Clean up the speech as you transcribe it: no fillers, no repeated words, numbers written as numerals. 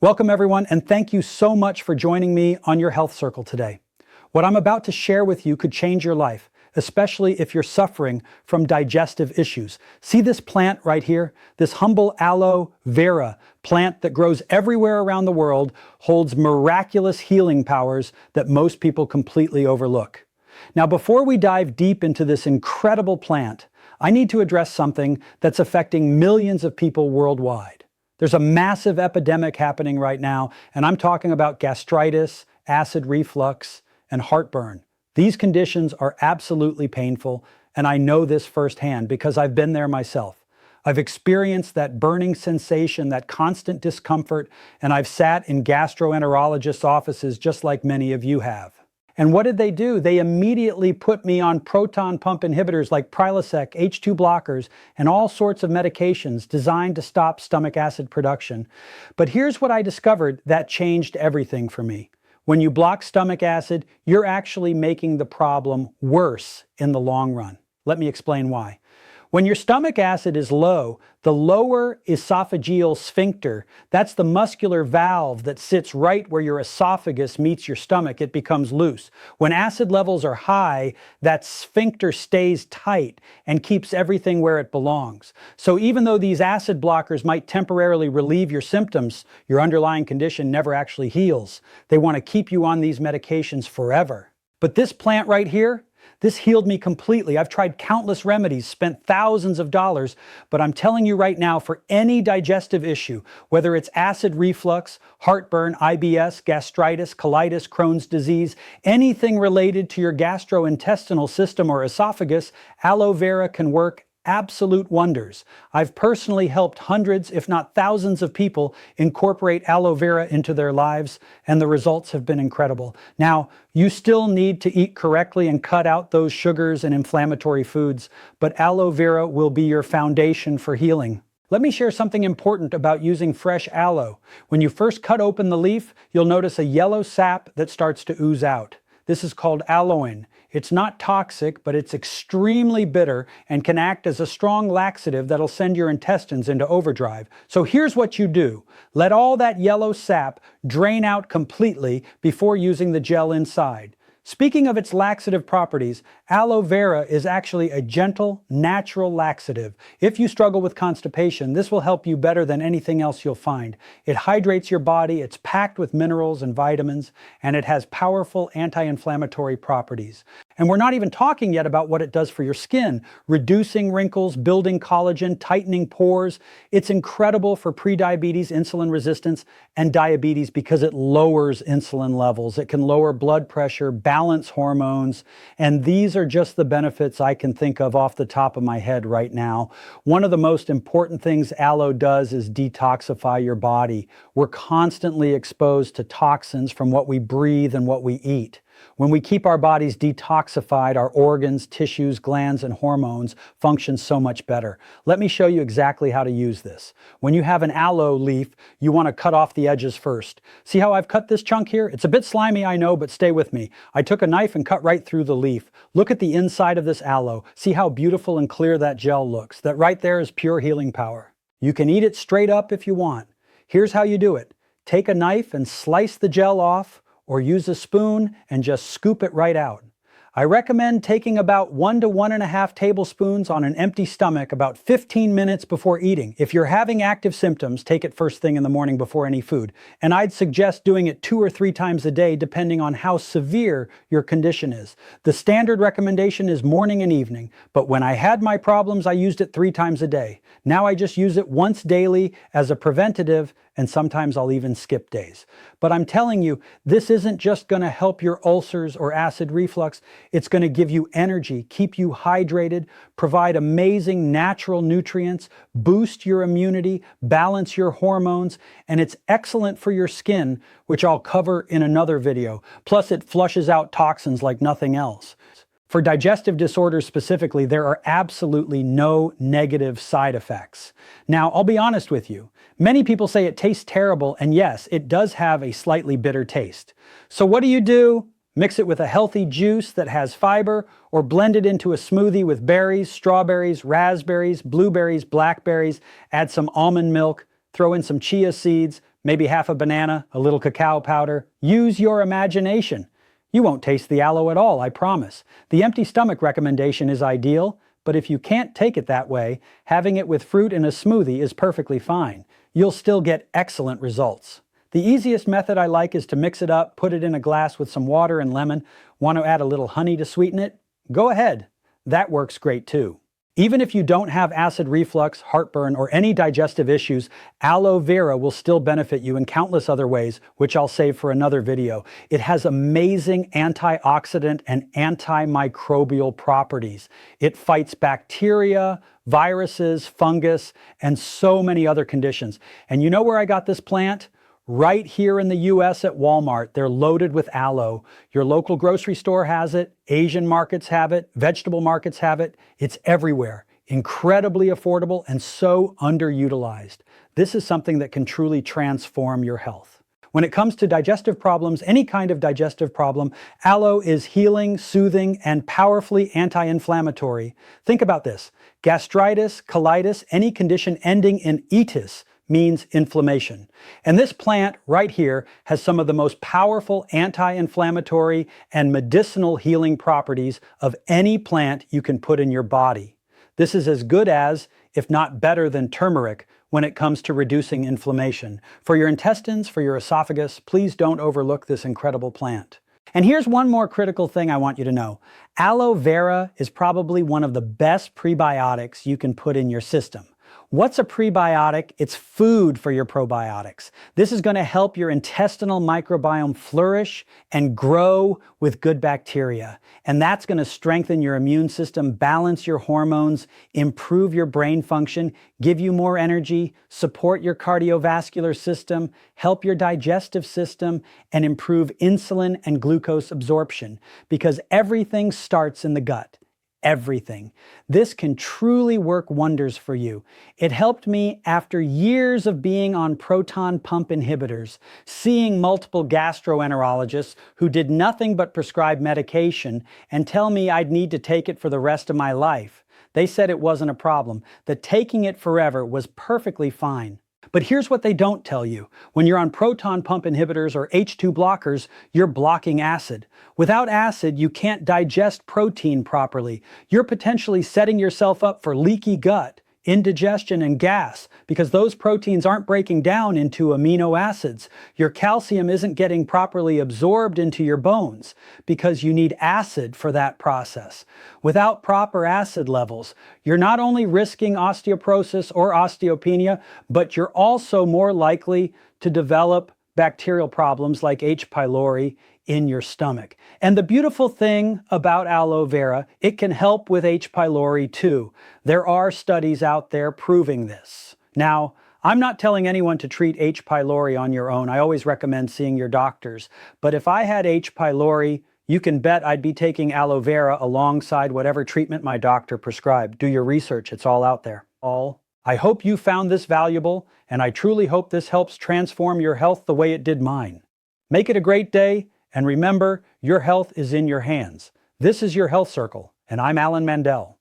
Welcome everyone, and thank you so much for joining me on your Health Circle today. What I'm about to share with you could change your life, especially if you're suffering from digestive issues. See this plant right here? This humble Aloe Vera plant that grows everywhere around the world holds miraculous healing powers that most people completely overlook. Now, before we dive deep into this incredible plant, I need to address something that's affecting millions of people worldwide. There's a massive epidemic happening right now, and I'm talking about gastritis, acid reflux, and heartburn. These conditions are absolutely painful, and I know this firsthand because I've been there myself. I've experienced that burning sensation, that constant discomfort, and I've sat in gastroenterologists' offices just like many of you have. And what did they do? They immediately put me on proton pump inhibitors like Prilosec, H2 blockers, and all sorts of medications designed to stop stomach acid production. But here's what I discovered that changed everything for me. When you block stomach acid, you're actually making the problem worse in the long run. Let me explain why. When your stomach acid is low, the lower esophageal sphincter, that's the muscular valve that sits right where your esophagus meets your stomach, it becomes loose. When acid levels are high, that sphincter stays tight and keeps everything where it belongs. So even though these acid blockers might temporarily relieve your symptoms, your underlying condition never actually heals. They want to keep you on these medications forever. But this plant right here, this healed me completely. I've tried countless remedies, spent thousands of dollars, but I'm telling you right now, for any digestive issue, whether it's acid reflux, heartburn, IBS, gastritis, colitis, Crohn's disease, anything related to your gastrointestinal system or esophagus, aloe vera can work absolute wonders. I've personally helped hundreds, if not thousands of people incorporate aloe vera into their lives, and the results have been incredible. Now, you still need to eat correctly and cut out those sugars and inflammatory foods, but aloe vera will be your foundation for healing. Let me share something important about using fresh aloe. When you first cut open the leaf, you'll notice a yellow sap that starts to ooze out. This is called aloin. It's not toxic, but it's extremely bitter and can act as a strong laxative that'll send your intestines into overdrive. So here's what you do. Let all that yellow sap drain out completely before using the gel inside. Speaking of its laxative properties, aloe vera is actually a gentle, natural laxative. If you struggle with constipation, this will help you better than anything else you'll find. It hydrates your body, it's packed with minerals and vitamins, and it has powerful anti-inflammatory properties. And we're not even talking yet about what it does for your skin, reducing wrinkles, building collagen, tightening pores. It's incredible for prediabetes, insulin resistance, and diabetes because it lowers insulin levels. It can lower blood pressure, balance hormones, and these are just the benefits I can think of off the top of my head right now. One of the most important things aloe does is detoxify your body. We're constantly exposed to toxins from what we breathe and what we eat. When we keep our bodies detoxified, our organs, tissues, glands, and hormones function so much better. Let me show you exactly how to use this. When you have an aloe leaf, you want to cut off the edges first. See how I've cut this chunk here? It's a bit slimy, I know, but stay with me. I took a knife and cut right through the leaf. Look at the inside of this aloe. See how beautiful and clear that gel looks. That right there is pure healing power. You can eat it straight up if you want. Here's how you do it. Take a knife and slice the gel off, or use a spoon and just scoop it right out. I recommend taking about 1 to 1.5 tablespoons on an empty stomach about 15 minutes before eating. If you're having active symptoms, take it first thing in the morning before any food. And I'd suggest doing it 2 or 3 times a day depending on how severe your condition is. The standard recommendation is morning and evening, but when I had my problems, I used it 3 times a day. Now I just use it once daily as a preventative, and sometimes I'll even skip days. But I'm telling you, this isn't just going to help your ulcers or acid reflux. It's going to give you energy, keep you hydrated, provide amazing natural nutrients, boost your immunity, balance your hormones, and it's excellent for your skin, which I'll cover in another video. Plus, it flushes out toxins like nothing else. For digestive disorders specifically, there are absolutely no negative side effects. Now, I'll be honest with you. Many people say it tastes terrible, and yes, it does have a slightly bitter taste. So what do? Mix it with a healthy juice that has fiber, or blend it into a smoothie with berries, strawberries, raspberries, blueberries, blackberries, add some almond milk, throw in some chia seeds, maybe half a banana, a little cacao powder. Use your imagination. You won't taste the aloe at all, I promise. The empty stomach recommendation is ideal, but if you can't take it that way, having it with fruit in a smoothie is perfectly fine. You'll still get excellent results. The easiest method I like is to mix it up, put it in a glass with some water and lemon. Want to add a little honey to sweeten it? Go ahead. That works great too. Even if you don't have acid reflux, heartburn, or any digestive issues, aloe vera will still benefit you in countless other ways, which I'll save for another video. It has amazing antioxidant and antimicrobial properties. It fights bacteria, viruses, fungus, and so many other conditions. And you know where I got this plant? Right here in the US at Walmart. They're loaded with aloe. Your local grocery store has it, Asian markets have it, vegetable markets have it. It's everywhere. Incredibly affordable and so underutilized. This is something that can truly transform your health. When it comes to digestive problems, any kind of digestive problem, aloe is healing, soothing, and powerfully anti-inflammatory. Think about this. Gastritis, colitis, any condition ending in itis means inflammation. And this plant right here has some of the most powerful anti-inflammatory and medicinal healing properties of any plant you can put in your body. This is as good as, if not better than turmeric when it comes to reducing inflammation. For your intestines, for your esophagus, please don't overlook this incredible plant. And here's one more critical thing I want you to know. Aloe vera is probably one of the best prebiotics you can put in your system. What's a prebiotic? It's food for your probiotics. This is going to help your intestinal microbiome flourish and grow with good bacteria. And that's going to strengthen your immune system, balance your hormones, improve your brain function, give you more energy, support your cardiovascular system, help your digestive system, and improve insulin and glucose absorption. Because everything starts in the gut. Everything. This can truly work wonders for you. It helped me after years of being on proton pump inhibitors, seeing multiple gastroenterologists who did nothing but prescribe medication and tell me I'd need to take it for the rest of my life. They said it wasn't a problem, that taking it forever was perfectly fine. But here's what they don't tell you. When you're on proton pump inhibitors or H2 blockers, you're blocking acid. Without acid, you can't digest protein properly. You're potentially setting yourself up for leaky gut, indigestion, and gas because those proteins aren't breaking down into amino acids. Your calcium isn't getting properly absorbed into your bones because you need acid for that process. Without proper acid levels, you're not only risking osteoporosis or osteopenia, but you're also more likely to develop bacterial problems like H. pylori in your stomach. And the beautiful thing about aloe vera, it can help with H. pylori too. There are studies out there proving this. Now, I'm not telling anyone to treat H. pylori on your own. I always recommend seeing your doctors. But if I had H. pylori, you can bet I'd be taking aloe vera alongside whatever treatment my doctor prescribed. Do your research, it's all out there. I hope you found this valuable, and I truly hope this helps transform your health the way it did mine. Make it a great day, and remember, your health is in your hands. This is your Health Circle, and I'm Alan Mandell.